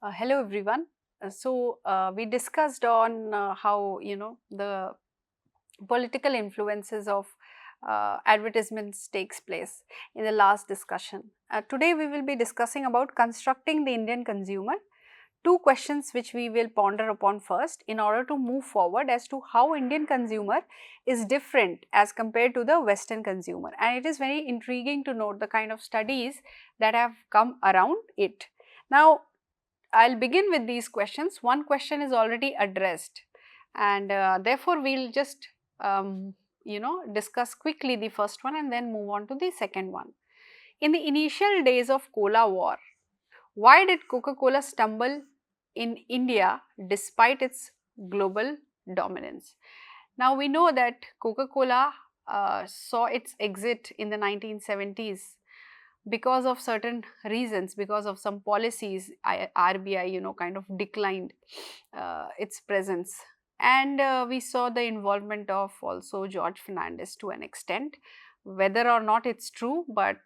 Hello everyone. We discussed on how the political influences of advertisements takes place in the last discussion. Today we will be discussing about constructing the Indian consumer. Two questions which we will ponder upon first in order to move forward as to how Indian consumer is different as compared to the Western consumer, and it is very intriguing to note the kind of studies that have come around it. Now, I'll begin with these questions. One question is already addressed, and therefore we'll just discuss quickly the first one and then move on to the second one. In the initial days of Cola War, why did Coca-Cola stumble in India despite its global dominance? Now we know that Coca-Cola saw its exit in the 1970s because of certain reasons, because of some policies. RBI kind of declined its presence, and we saw the involvement of also George Fernandez to an extent, whether or not it's true, but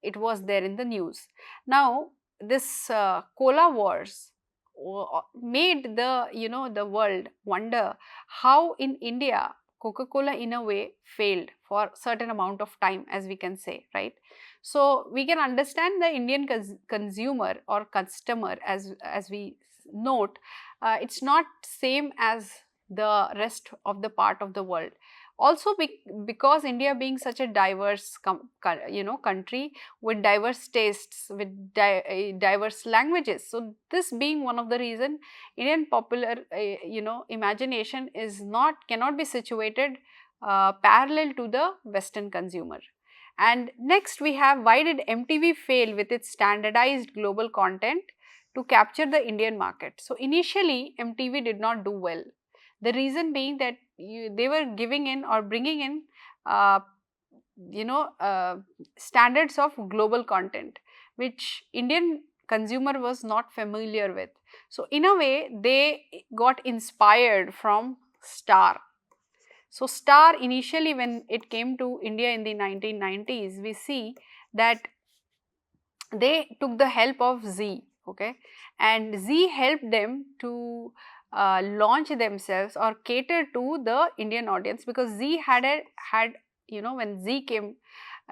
it was there in the news. Now this cola wars made the world wonder how in India Coca-Cola in a way failed for certain amount of time, as we can say, right? So we can understand the Indian consumer or customer, as we note, it's not same as the rest of the part of the world. Also because India being such a diverse country with diverse tastes, with diverse languages, so this being one of the reason, Indian popular imagination is cannot be situated parallel to the Western consumer. And next we have, why did MTV fail with its standardized global content to capture the Indian market? So initially MTV did not do well. The reason being that they were giving in or bringing in uh, standards of global content, which Indian consumer was not familiar with. So in a way they got inspired from Star. So Star initially, when it came to India in the 1990s, we see that they took the help of Z, okay, and Z helped them to launch themselves or cater to the Indian audience, because Z had when Z came,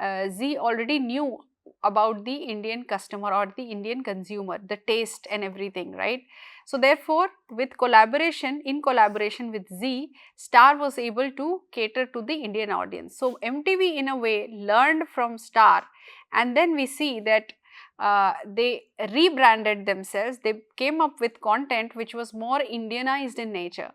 Z already knew about the Indian customer or the Indian consumer, the taste and everything, right? So therefore, in collaboration with Z, Star was able to cater to the Indian audience. So MTV in a way learned from Star, and then we see that they rebranded themselves. They came up with content which was more Indianized in nature,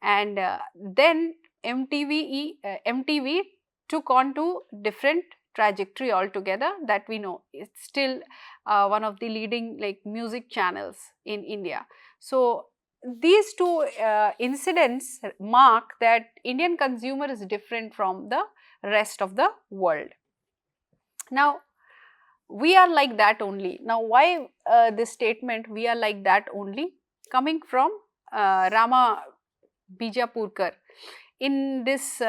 and then MTV took on to different trajectory altogether, that we know it's still one of the leading music channels in India. So these two incidents mark that Indian consumer is different from the rest of the world. Now we are like that only. Now why this statement, we are like that only, coming from Rama Bijapurkar in this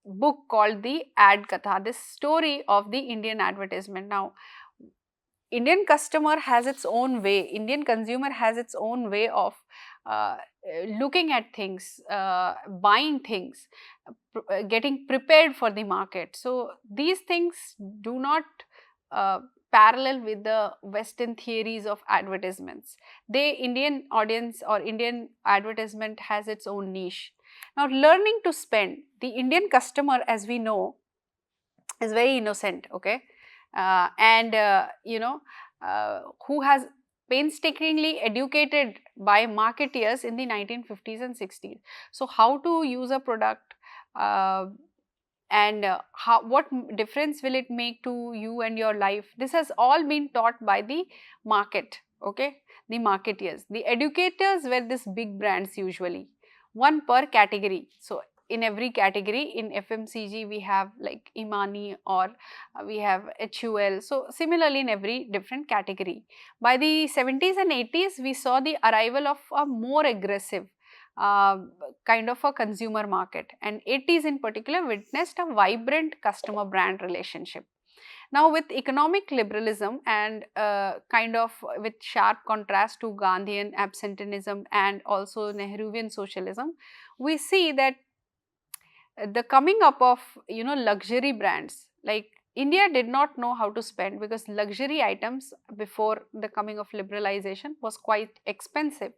book called the Ad Katha, this story of the Indian advertisement. Now Indian customer has its own way, Indian consumer has its own way of uh, looking at things, buying things, getting prepared for the market. So these things do not uh, parallel with the Western theories of advertisements. Indian audience or Indian advertisement has its own niche. Now learning to spend, the Indian customer, as we know, is very innocent, okay, and who has painstakingly educated by marketeers in the 1950s and 60s. So how to use a product, uh, and what difference will it make to you and your life, this has all been taught by the market, okay, the marketeers. The educators were these big brands, usually one per category. So in every category, in FMCG we have like Imani, or we have HUL. So similarly in every different category. By the 70s and 80s, we saw the arrival of a more aggressive uh, kind of a consumer market, and 80s in particular witnessed a vibrant customer brand relationship. Now, with economic liberalism and kind of with sharp contrast to Gandhian absenteeism and also Nehruvian socialism, we see that the coming up of luxury brands, like India did not know how to spend because luxury items before the coming of liberalization was quite expensive,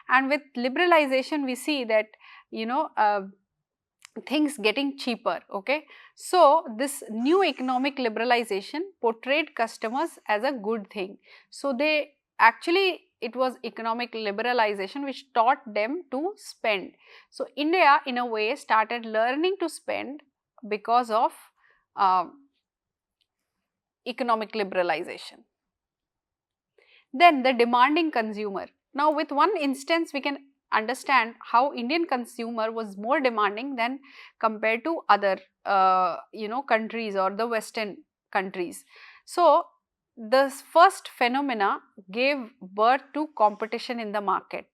and with liberalization we see that you know uh, things getting cheaper. Okay, so this new economic liberalization portrayed customers as a good thing. So they actually, it was economic liberalization which taught them to spend. So India in a way started learning to spend because of uh, economic liberalization. Then the demanding consumer. Now with one instance we can understand how Indian consumer was more demanding than compared to other countries or the Western countries. So this first phenomena gave birth to competition in the market,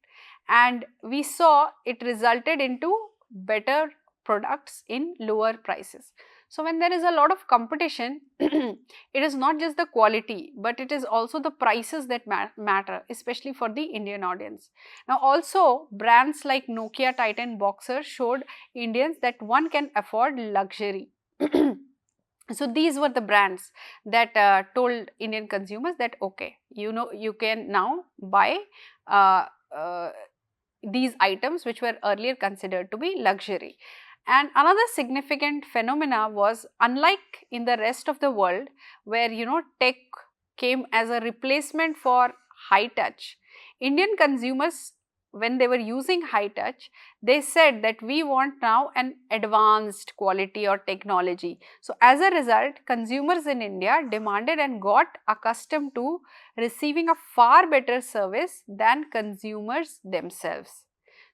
and we saw it resulted into better products in lower prices. So when there is a lot of competition, it is not just the quality, but it is also the prices that matter, especially for the Indian audience. Now also brands like Nokia, Titan, Boxer showed Indians that one can afford luxury. So these were the brands that told Indian consumers that okay, you can now buy uh, uh, these items which were earlier considered to be luxury. And another significant phenomena was, unlike in the rest of the world where tech came as a replacement for high touch, Indian consumers, when they were using high touch, they said that we want now an advanced quality or technology. So as a result, consumers in India demanded and got accustomed to receiving a far better service than consumers themselves.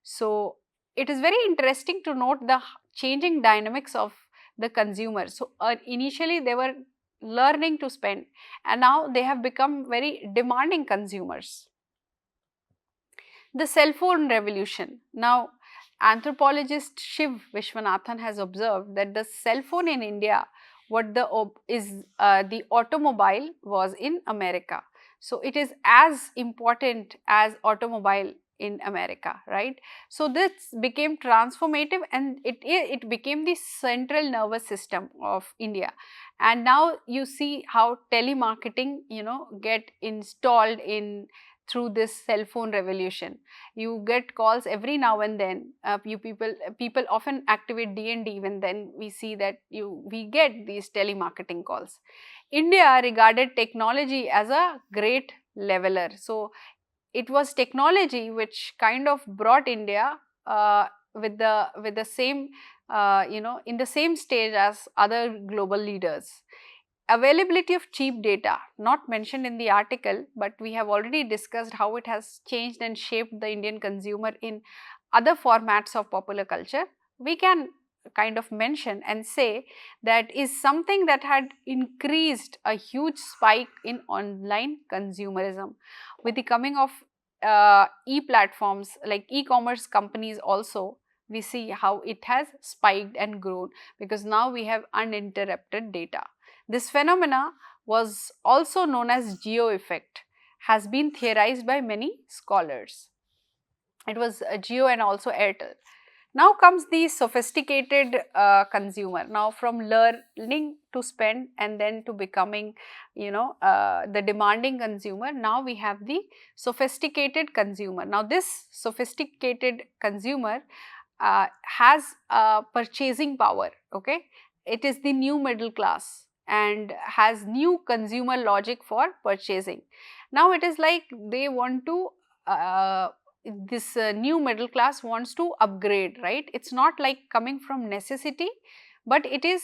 So it is very interesting to note the changing dynamics of the consumer. So initially they were learning to spend, and now they have become very demanding consumers. The cell phone revolution. Now, anthropologist Shiv Vishwanathan has observed that the cell phone in India, the automobile was in America. So it is as important as automobile in America, right? So this became transformative, and it became the central nervous system of India. And now you see how telemarketing get installed in through this cell phone revolution. You get calls every now and then. People often activate DND when then we see that we get these telemarketing calls. India regarded technology as a great leveler. So it was technology which kind of brought India with the same in the same stage as other global leaders. Availability of cheap data, not mentioned in the article, but we have already discussed how it has changed and shaped the Indian consumer in other formats of popular culture. We can kind of mention and say that is something that had increased a huge spike in online consumerism with the coming of e-platforms like e-commerce companies. Also we see how it has spiked and grown because now we have uninterrupted data. This phenomena was also known as geo effect, has been theorized by many scholars. It was Geo and also Airtel. Now comes the sophisticated consumer. Now from learning to spend and then to becoming, the demanding consumer, now we have the sophisticated consumer. Now this sophisticated consumer has purchasing power, okay. It is the new middle class and has new consumer logic for purchasing. Now it is like they want to this new middle class wants to upgrade, right? It's not like coming from necessity, but it is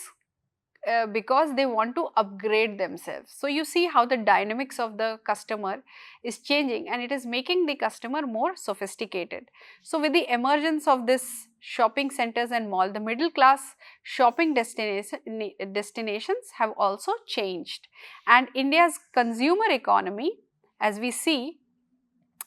because they want to upgrade themselves. So you see how the dynamics of the customer is changing, and it is making the customer more sophisticated. So with the emergence of this shopping centers and mall, the middle class shopping destinations have also changed, and India's consumer economy, as we see,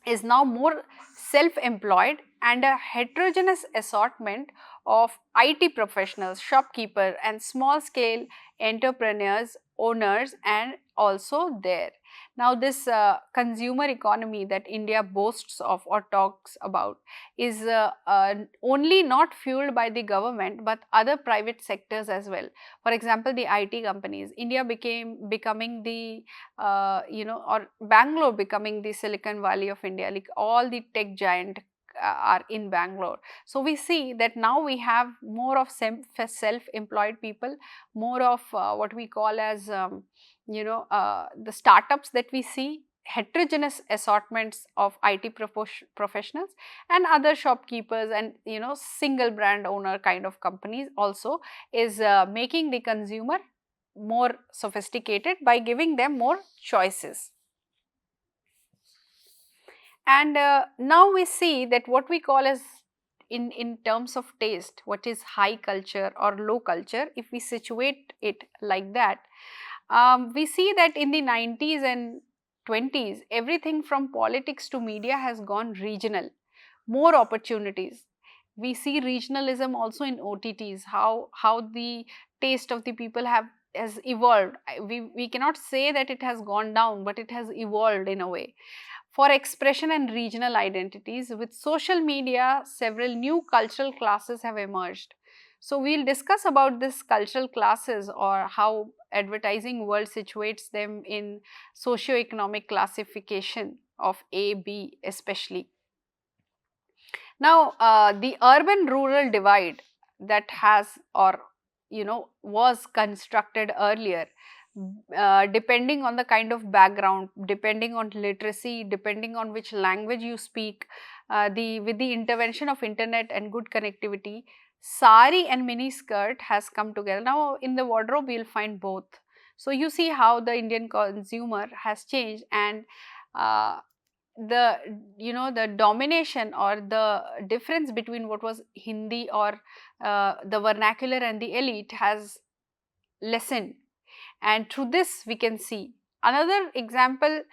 is now more self-employed, and a heterogeneous assortment of IT professionals, shopkeepers and small scale entrepreneurs, owners and also there. Now this consumer economy that India boasts of or talks about is only not fueled by the government but other private sectors as well. For example, the IT companies, India becoming the or Bangalore becoming the Silicon Valley of India, like all the tech giant are in Bangalore. So we see that now we have more of self-employed people, more of what we call as the startups that we see, heterogeneous assortments of IT professionals and other shopkeepers and single brand owner kind of companies also is making the consumer more sophisticated by giving them more choices. And now we see that what we call as in terms of taste, what is high culture or low culture, if we situate it like that, we see that in the 90s and 20s, everything from politics to media has gone regional, more opportunities. We see regionalism also in OTTs, how the taste of the people has evolved. We cannot say that it has gone down, but it has evolved in a way. For expression and regional identities, with social media, several new cultural classes have emerged. So we'll discuss about this cultural classes or how advertising world situates them in socio-economic classification of A, B especially. Now, the urban-rural divide that has or was constructed earlier, depending on the kind of background, depending on literacy, depending on which language you speak, with the intervention of internet and good connectivity, sari and mini skirt has come together. Now, in the wardrobe, you'll find both. So you see how the Indian consumer has changed, and the domination or the difference between what was Hindi or the vernacular and the elite has lessened, and through this we can see another example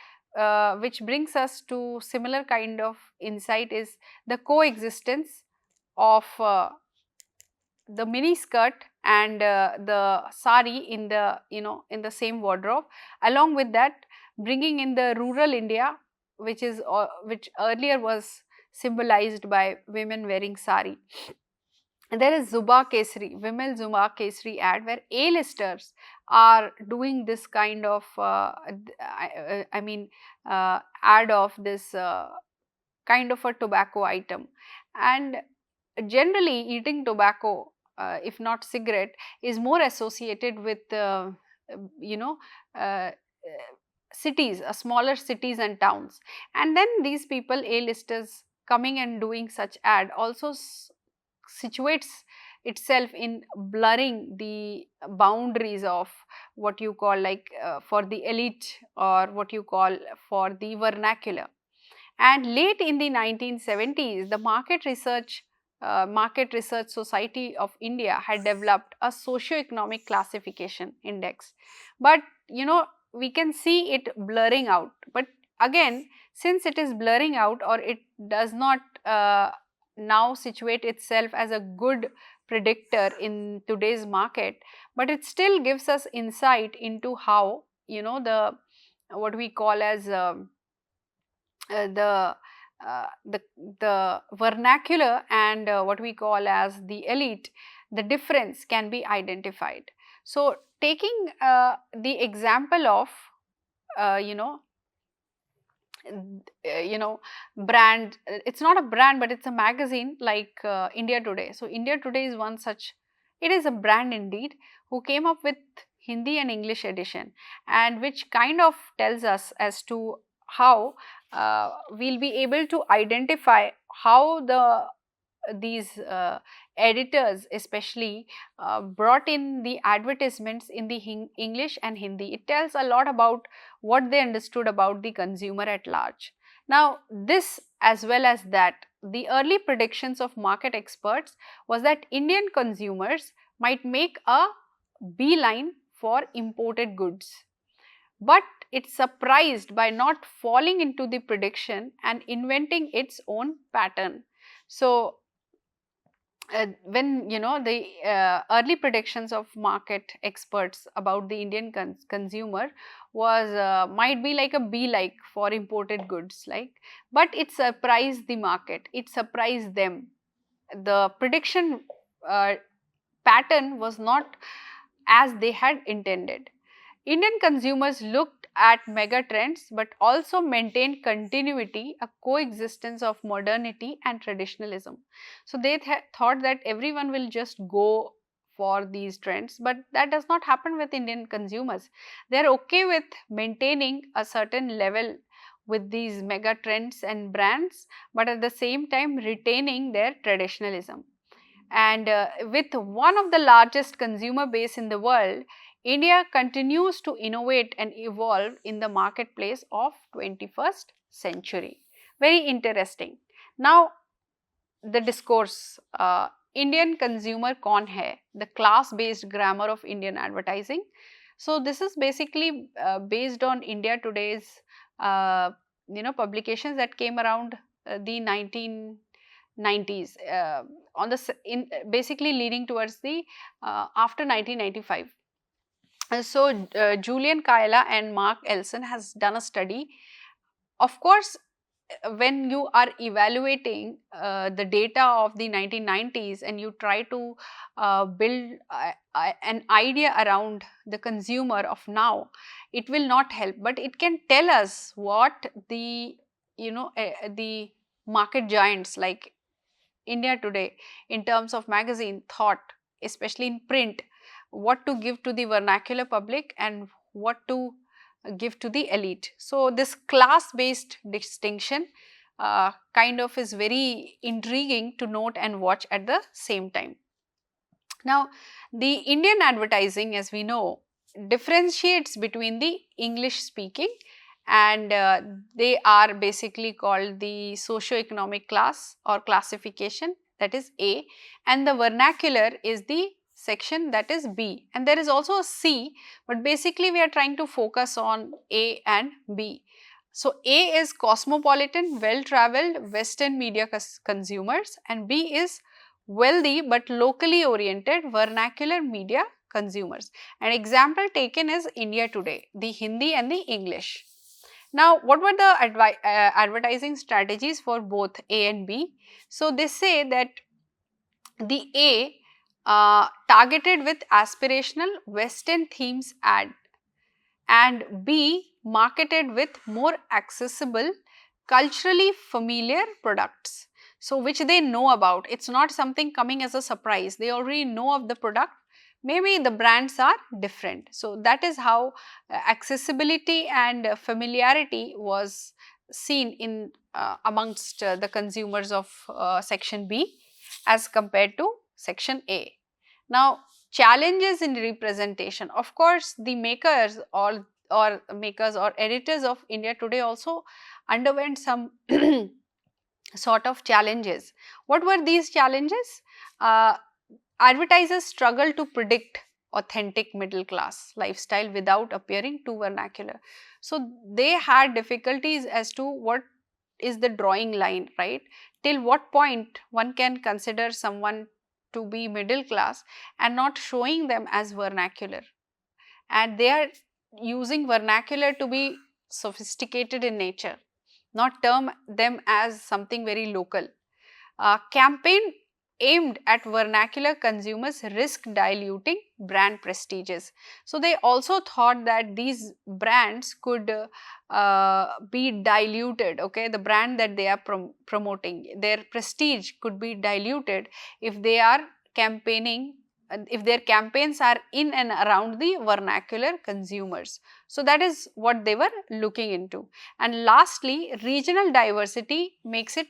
which brings us to similar kind of insight is the coexistence of the mini skirt and the sari in the in the same wardrobe. Along with that, bringing in the rural India, which earlier was symbolized by women wearing sari. And there is Zuba Kesri, Vimal Zuba Kesri ad, where A-listers are doing this kind of ad of this kind of a tobacco item. And generally eating tobacco, if not cigarette, is more associated with you know uh, cities, smaller cities and towns. And then these people, A-listers, coming and doing such ad also situates itself in blurring the boundaries of what you call like for the elite or what you call for the vernacular. And late in the 1970s, the Market Research Society of India had developed a socio-economic classification index. But we can see it blurring out. But again, since it is blurring out or it does not now situate itself as a good predictor in today's market, but it still gives us insight into how the what we call as uh, the the vernacular and what we call as the elite, the difference can be identified. So taking the example of uh, you know brand, it's not a brand but it's a magazine like India Today. So India Today is one such, it is a brand indeed, who came up with Hindi and English edition, and which kind of tells us as to how we'll be able to identify how these editors especially brought in the advertisements in the English and Hindi. It tells a lot about what they understood about the consumer at large. Now this as well as that, the early predictions of market experts was that Indian consumers might make a beeline for imported goods. But it surprised by not falling into the prediction and inventing its own pattern. So when the early predictions of market experts about the Indian consumer was might be like a be like for imported goods, like, but it surprised the market, it surprised them. The prediction uh, pattern was not as they had intended. Indian consumers looked at mega trends but also maintained continuity, a coexistence of modernity and traditionalism. So they thought that everyone will just go for these trends, but that does not happen with Indian consumers. They are okay with maintaining a certain level with these mega trends and brands, but at the same time retaining their traditionalism. And with one of the largest consumer base in the world, India continues to innovate and evolve in the marketplace of 21st century. Very interesting. Now, the discourse, Indian consumer kaun hai, the class based grammar of Indian advertising. So, this is basically based on India Today's uh, publications that came around the 1990s, on the basically leading towards the after 1995. So Julian Kaila and Mark Elson has done a study. Of course, when you are evaluating the data of the 1990s and you try to build an idea around the consumer of now, it will not help, but it can tell us what the the market giants like India Today in terms of magazine thought, especially in print, what to give to the vernacular public and what to give to the elite. So, this class based distinction kind of is very intriguing to note and watch at the same time. Now, the Indian advertising, as we know, differentiates between the English speaking and they are basically called the socio-economic class or classification, that is A, and the vernacular is the section, that is B, and there is also a C, but basically we are trying to focus on A and B. So, A is cosmopolitan, well-traveled Western media consumers, and B is wealthy but locally oriented vernacular media consumers. An example taken is India Today, the Hindi and the English. Now, what were the advertising strategies for both A and B? So, they say that the A targeted with aspirational Western themes ad, and B marketed with more accessible, culturally familiar products. So, which they know about, it is not something coming as a surprise, they already know of the product, maybe the brands are different. So, that is how accessibility and familiarity was seen in amongst the consumers of section B as compared to section A. Now, challenges in representation, of course, the makers or makers or editors of India Today also underwent some sort of challenges. What were these challenges? Advertisers struggle to predict authentic middle class lifestyle without appearing too vernacular. So, they had difficulties as to what is the drawing line, right? Till what point one can consider someone to be middle class and not showing them as vernacular, and they are using vernacular to be sophisticated in nature, not term them as something very local. Campaign aimed at vernacular consumers risk diluting brand prestiges. So, they also thought that these brands could be diluted, okay, the brand that they are promoting, their prestige could be diluted if they are campaigning, if their campaigns are in and around the vernacular consumers. So, that is what they were looking into. And lastly, regional diversity makes it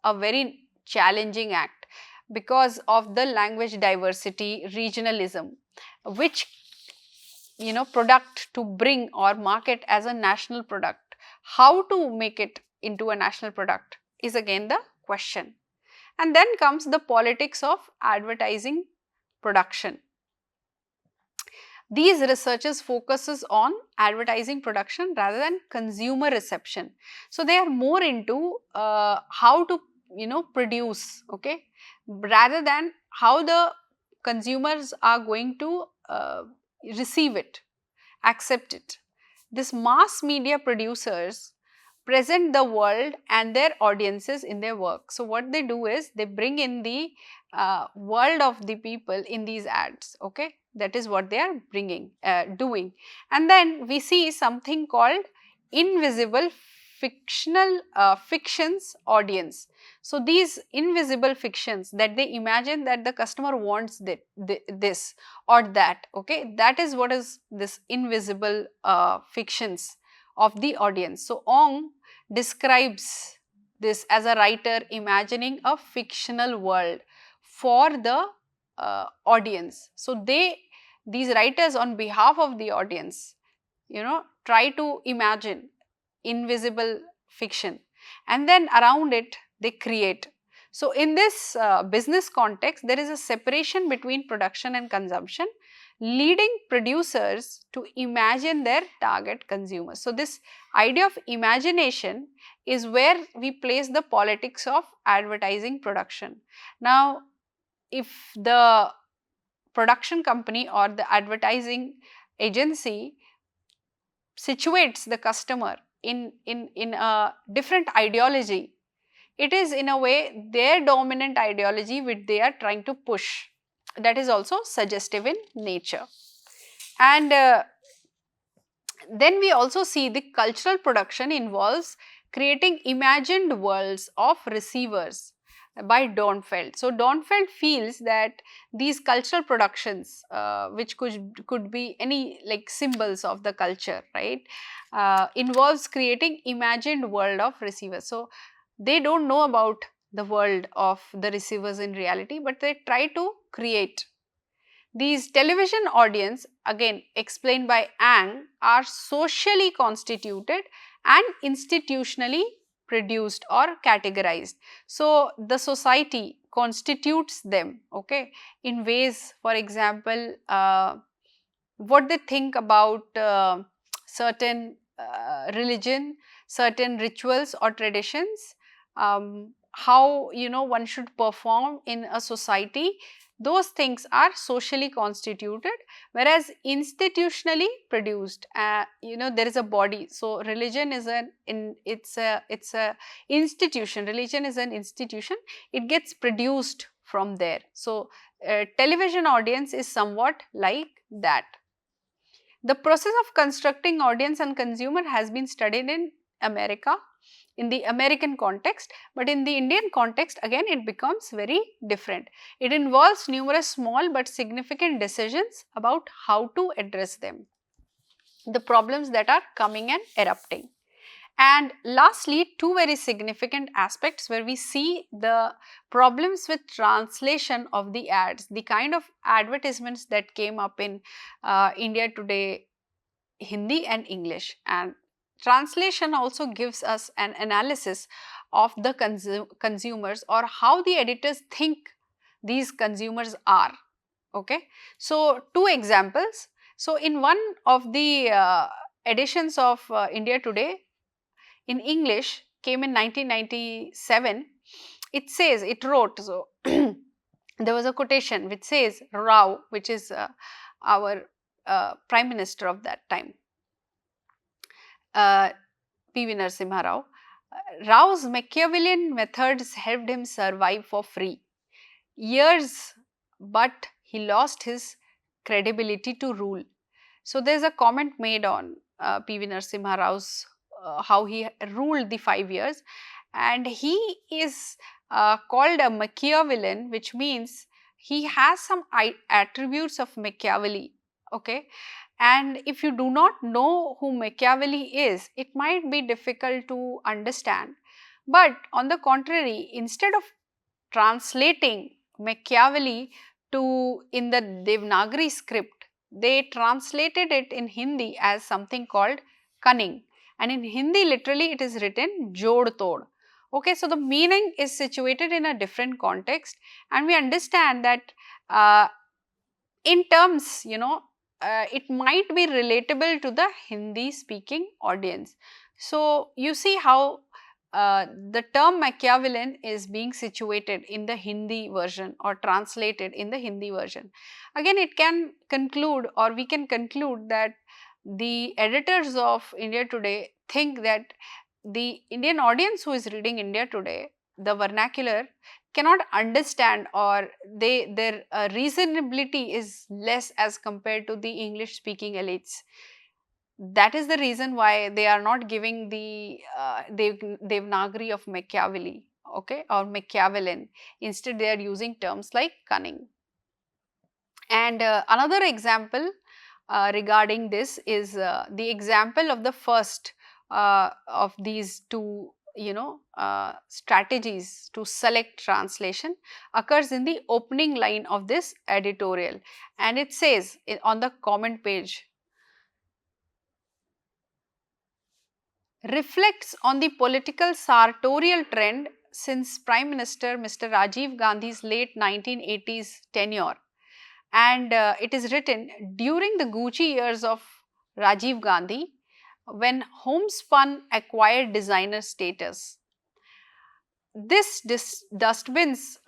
a very challenging act because of the language diversity, regionalism, which product to bring or market as a national product. How to make it into a national product is again the question. And then comes the politics of advertising production. These researchers focuses on advertising production rather than consumer reception. So, they are more into how to produce, okay, rather than how the consumers are going to receive it, accept it. This mass media producers present the world and their audiences in their work. So, what they do is they bring in the world of the people in these ads, okay. That is what they are doing. And then we see something called invisible fictions audience. So, these invisible fictions that they imagine that the customer wants this or that, okay, that is what is this invisible fictions of the audience. So, Ong describes this as a writer imagining a fictional world for the audience. So, these writers on behalf of the audience, try to imagine invisible fiction, and then around it they create. So, in this business context, there is a separation between production and consumption, leading producers to imagine their target consumers. So, this idea of imagination is where we place the politics of advertising production. Now, if the production company or the advertising agency situates the customer in a different ideology, it is in a way their dominant ideology which they are trying to push. That is also suggestive in nature. And then we also see the cultural production involves creating imagined worlds of receivers by Dornfeld. So, Dornfeld feels that these cultural productions, which could be any like symbols of the culture, right, involves creating imagined world of receivers. So, they do not know about the world of the receivers in reality, but they try to create. These television audience, again explained by Ang, are socially constituted and institutionally produced or categorized. So, the society constitutes them, okay, in ways, for example, what they think about certain religion, certain rituals or traditions, how one should perform in a society. Those things are socially constituted, whereas institutionally produced, there is a body. So, religion is it's a institution. Religion is an institution. It gets produced from there. So, television audience is somewhat like that. The process of constructing audience and consumer has been studied in America, in the American context, but in the Indian context again it becomes very different. It involves numerous small but significant decisions about how to address them, the problems that are coming and erupting. And lastly, two very significant aspects where we see the problems with translation of the ads, the kind of advertisements that came up in India Today, Hindi and English. And translation also gives us an analysis of the consumers, or how the editors think these consumers are, okay. So, two examples. So, in one of the editions of India Today in English, came in 1997, it wrote, so there was a quotation which says, Rao, which is our Prime Minister of that time, P.V. Narasimha Rao. Rao's Machiavellian methods helped him survive for free years, but he lost his credibility to rule. So, there is a comment made on P.V. Narasimha Rao's how he ruled the 5 years, and he is called a Machiavellian, which means he has some attributes of Machiavelli, okay. And if you do not know who Machiavelli is, it might be difficult to understand. But on the contrary, instead of translating Machiavelli in the Devanagari script, they translated it in Hindi as something called cunning, and in Hindi literally it is written jod tod. Okay, so the meaning is situated in a different context, and we understand that in terms, it might be relatable to the Hindi speaking audience. So, you see how the term Machiavellian is being situated in the Hindi version or translated in the Hindi version. Again, it can conclude, or we can conclude, that the editors of India Today think that the Indian audience who is reading India Today, the vernacular, cannot understand, or their reasonability is less as compared to the English speaking elites. That is the reason why they are not giving the Devanagari of Machiavelli, okay, or Machiavellian. Instead, they are using terms like cunning. And another example regarding this is the example of the first of these two, strategies to select translation occurs in the opening line of this editorial, and it says on the comment page, reflects on the political sartorial trend since Prime Minister Mr. Rajiv Gandhi's late 1980s tenure, and it is written during the Gucci years of Rajiv Gandhi, when homespun acquired designer status. The dustbins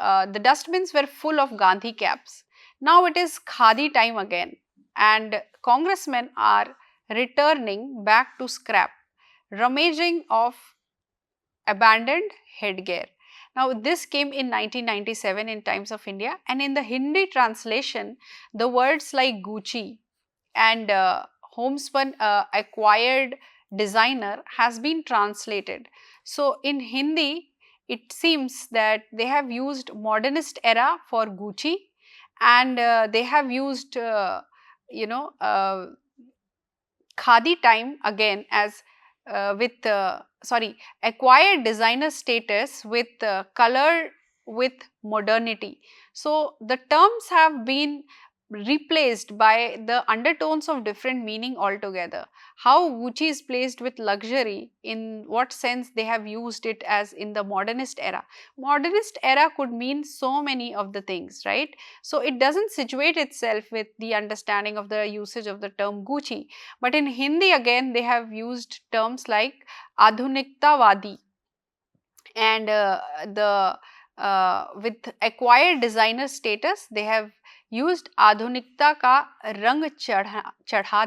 were full of Gandhi caps. Now it is khadi time again, and congressmen are returning back to scrap, rummaging of abandoned headgear. Now, this came in 1997 in Times of India, and in the Hindi translation, the words like Gucci and homespun acquired designer has been translated. So, in Hindi, it seems that they have used modernist era for Gucci, and they have used, khadi time again as with acquired designer status with color with modernity. So the terms have been replaced by the undertones of different meaning altogether. How Gucci is placed with luxury, in what sense they have used it as in the modernist era. Modernist era could mean so many of the things, right? So it doesn't situate itself with the understanding of the usage of the term Gucci. But in Hindi again, they have used terms like Adhuniktavadi, and the with acquired designer status, they have used Adhunikta ka rang chadha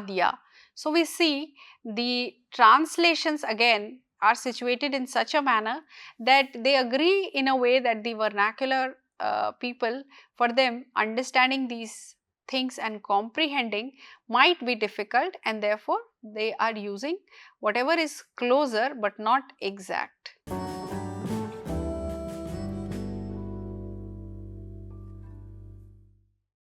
diya. So we see the translations again are situated in such a manner that they agree in a way that the vernacular people, for them, understanding these things and comprehending might be difficult, and therefore they are using whatever is closer but not exact.